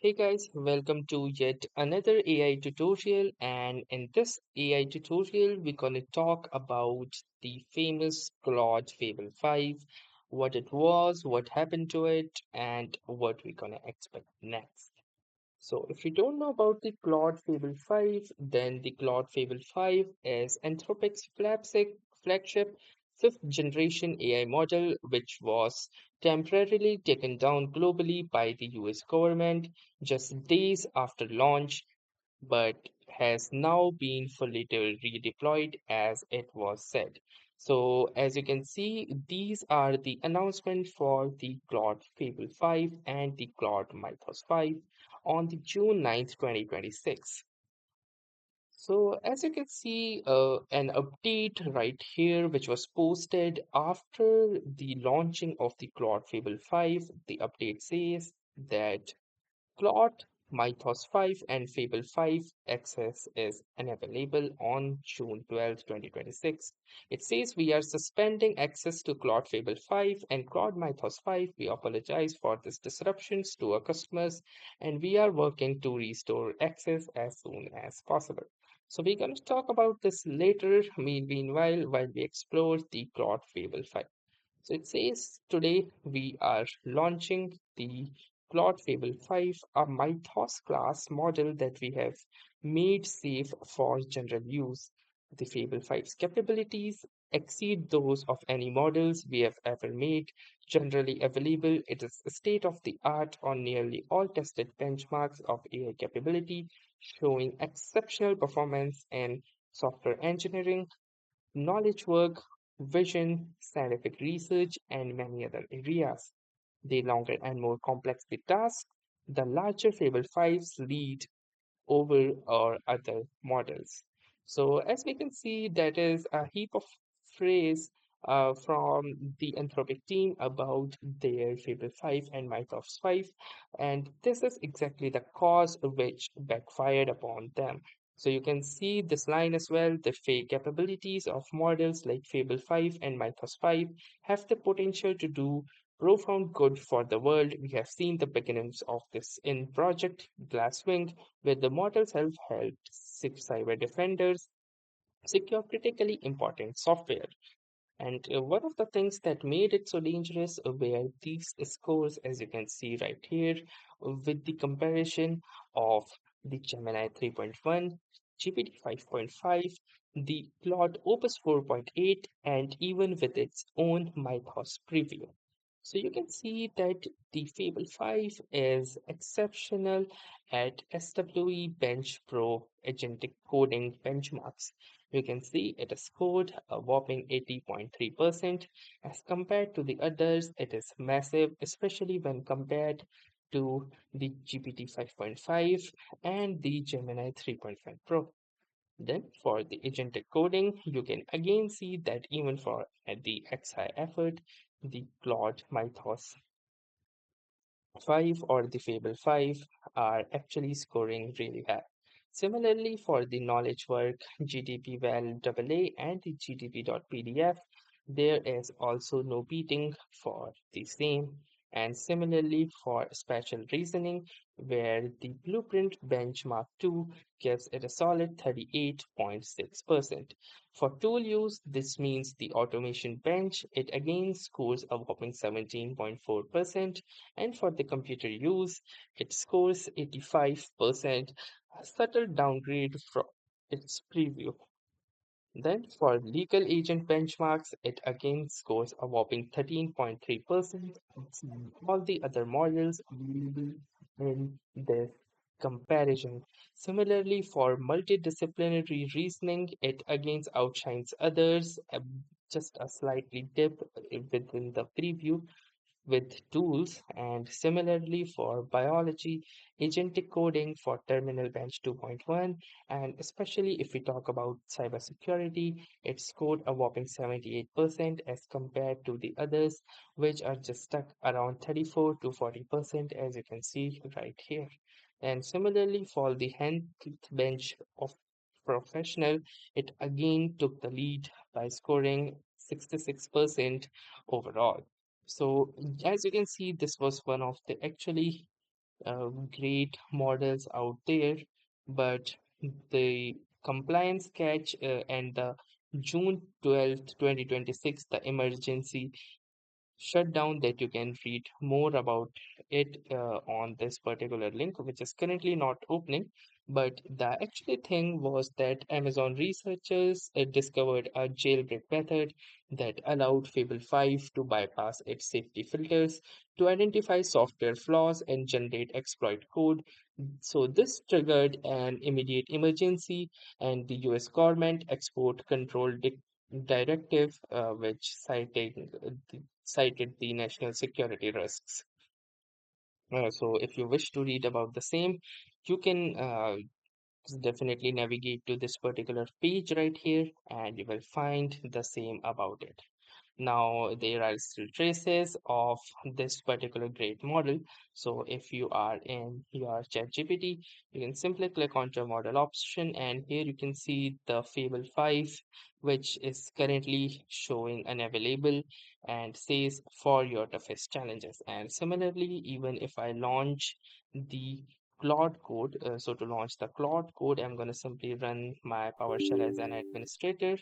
Hey guys, welcome to yet another AI tutorial. And in this AI tutorial, we're going to talk about the famous Claude Fable 5, what it was, what happened to it, and what we're going to expect next. So, if you don't know about the Claude Fable 5, then the Claude Fable 5 is Anthropic's flagship fifth generation AI model, which was temporarily taken down globally by the US government just days after launch, but has now been fully redeployed as it was said. So, as you can see, these are the announcements for the Claude Fable 5 and the Claude Mythos 5 on the June 9th, 2026. So as you can see, an update right here, which was posted after the launching of the Claude Fable 5, the update says that Claude, Mythos 5, and Fable 5 access is unavailable on June 12, 2026. It says we are suspending access to Claude Fable 5 and Claude Mythos 5. We apologize for this disruptions to our customers and we are working to restore access as soon as possible. So we're going to talk about this later, meanwhile, while we explore the Claude Fable 5. So it says today we are launching the Claude Fable 5, a Mythos class model that we have made safe for general use. The Fable 5's capabilities exceed those of any models we have ever made. Generally available, it is state of the art on nearly all tested benchmarks of AI capability, showing exceptional performance in software engineering, knowledge work, vision, scientific research, and many other areas. The longer and more complex the task, the larger Fable 5's lead over or other models. So as we can see, that is a heap of phrase from the Anthropic team about their Fable 5 and Mythos 5, and this is exactly the cause which backfired upon them. So you can see this line as well. The fake capabilities of models like Fable 5 and Mythos 5 have the potential to do profound good for the world. We have seen the beginnings of this in Project Glasswing, where the models have helped six cyber defenders secure critically important software. And one of the things that made it so dangerous were these scores, as you can see right here, with the comparison of the Gemini 3.1, GPT 5.5, the Claude Opus 4.8, and even with its own Mythos preview. So you can see that the Fable 5 is exceptional at SWE Bench Pro agentic coding benchmarks. You can see it is scored a whopping 80.3%. As compared to the others, it is massive, especially when compared to the GPT 5.5 and the Gemini 3.5 Pro. Then for the agentic coding, you can again see that even for the XI effort, the Claude Mythos 5 or the Fable 5 are actually scoring really high. Similarly, for the knowledge work, GDP val AA and the GDP.pdf, there is also no beating for the same. And similarly, for spatial reasoning, where the blueprint benchmark 2 gives it a solid 38.6%. For tool use, this means the automation bench, it again scores a whopping 17.4%, and for the computer use, it scores 85%, a subtle downgrade from its preview. Then for legal agent benchmarks, it again scores a whopping 13.3%. All the other models available in this comparison. Similarly, for multidisciplinary reasoning, it again outshines others, just a slightly dip within the preview with tools, and similarly for biology, agentic coding for Terminal Bench 2.1, and especially if we talk about cybersecurity, it scored a whopping 78% as compared to the others, which are just stuck around 34 to 40%, as you can see right here. And similarly for the Health Bench of Professional, it again took the lead by scoring 66% overall. So as you can see, this was one of the actually great models out there, but the compliance catch and the June 12th, 2026, the emergency shutdown that you can read more about it on this particular link, which is currently not opening. But the actually thing was that Amazon researchers discovered a jailbreak method that allowed Fable 5 to bypass its safety filters to identify software flaws and generate exploit code. So this triggered an immediate emergency, and the US government export control directive, which cited the national security risks. So if you wish to read about the same, you can definitely navigate to this particular page right here, and you will find the same about it. Now, there are still traces of this particular great model. So, if you are in your ChatGPT, you can simply click on your model option, and here you can see the Fable 5, which is currently showing unavailable and says for your toughest challenges. And similarly, even if I launch the Claude code, so to launch the Claude code, I'm going to simply run my PowerShell as an administrator.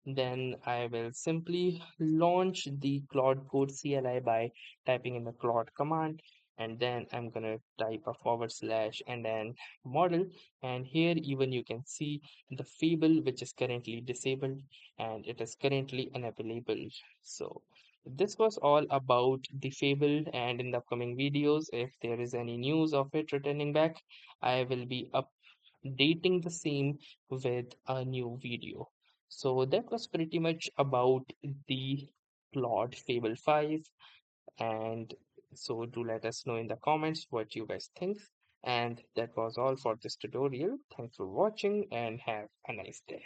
Then I will simply launch the Claude Code CLI by typing in the Claude command, and then I'm gonna type a forward slash and then model, and here even you can see the Fable, which is currently disabled and it is currently unavailable. So this was all about the Fable, and in the upcoming videos, if there is any news of it returning back, I will be updating the same with a new video. So that was pretty much about the Claude Fable 5. And so do let us know in the comments what you guys think. And that was all for this tutorial. Thanks for watching and have a nice day.